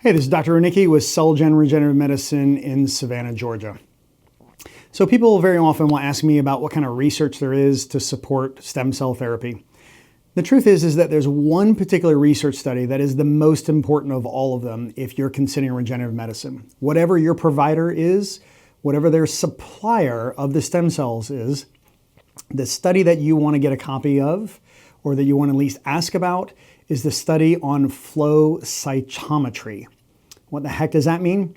Hey, this is Dr. Ronicky with CellGen Regenerative Medicine in Savannah, Georgia. So people very often will ask me about what kind of research there is to support stem cell therapy. The truth is that there's one particular research study that is the most important of all of them if you're considering regenerative medicine. Whatever your provider is, whatever their supplier of the stem cells is, the study that you want to get a copy of, or that you want to at least ask about, is the study on flow cytometry. What the heck does that mean?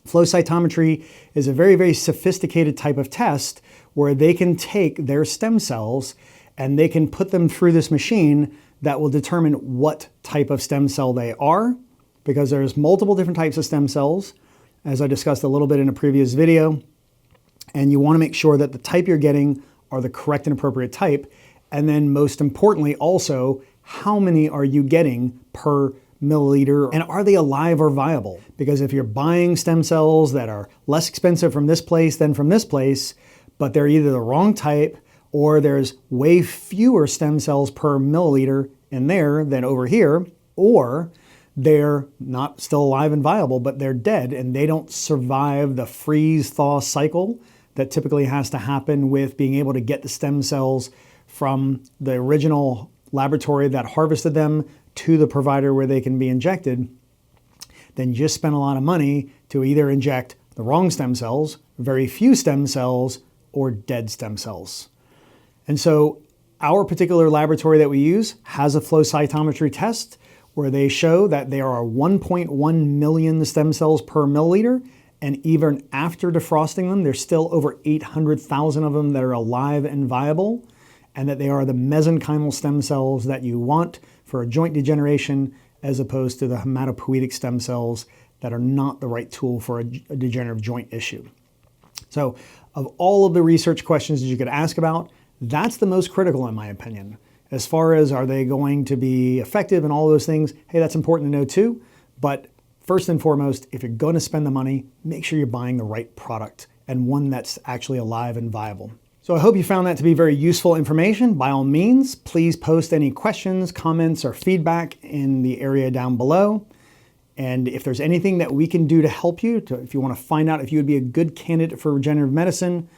Flow cytometry is a very, very sophisticated type of test where they can take their stem cells and they can put them through this machine that will determine what type of stem cell they are, because there's multiple different types of stem cells, as I discussed a little bit in a previous video, and you want to make sure that the type you're getting are the correct and appropriate type, and then most importantly also, how many are you getting per milliliter, and are they alive or viable? Because if you're buying stem cells that are less expensive from this place than from this place, but they're either the wrong type or there's way fewer stem cells per milliliter in there than over here, or they're not still alive and viable, but they're dead and they don't survive the freeze-thaw cycle that typically has to happen with being able to get the stem cells from the original laboratory that harvested them to the provider where they can be injected, then you just spend a lot of money to either inject the wrong stem cells, very few stem cells, or dead stem cells. And so our particular laboratory that we use has a flow cytometry test where they show that there are 1.1 million stem cells per milliliter, and even after defrosting them, there's still over 800,000 of them that are alive and viable, and that they are the mesenchymal stem cells that you want for a joint degeneration, as opposed to the hematopoietic stem cells that are not the right tool for a degenerative joint issue. So of all of the research questions that you could ask about, that's the most critical in my opinion. As far as are they going to be effective and all those things, hey, that's important to know too. But first and foremost, if you're going to spend the money, make sure you're buying the right product and one that's actually alive and viable. So I hope you found that to be very useful information. By all means, please post any questions, comments, or feedback in the area down below. And if there's anything that we can do to help you, if you want to find out if you would be a good candidate for regenerative medicine,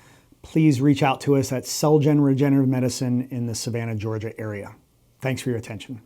please reach out to us at CellGen Regenerative Medicine in the Savannah, Georgia area. Thanks for your attention.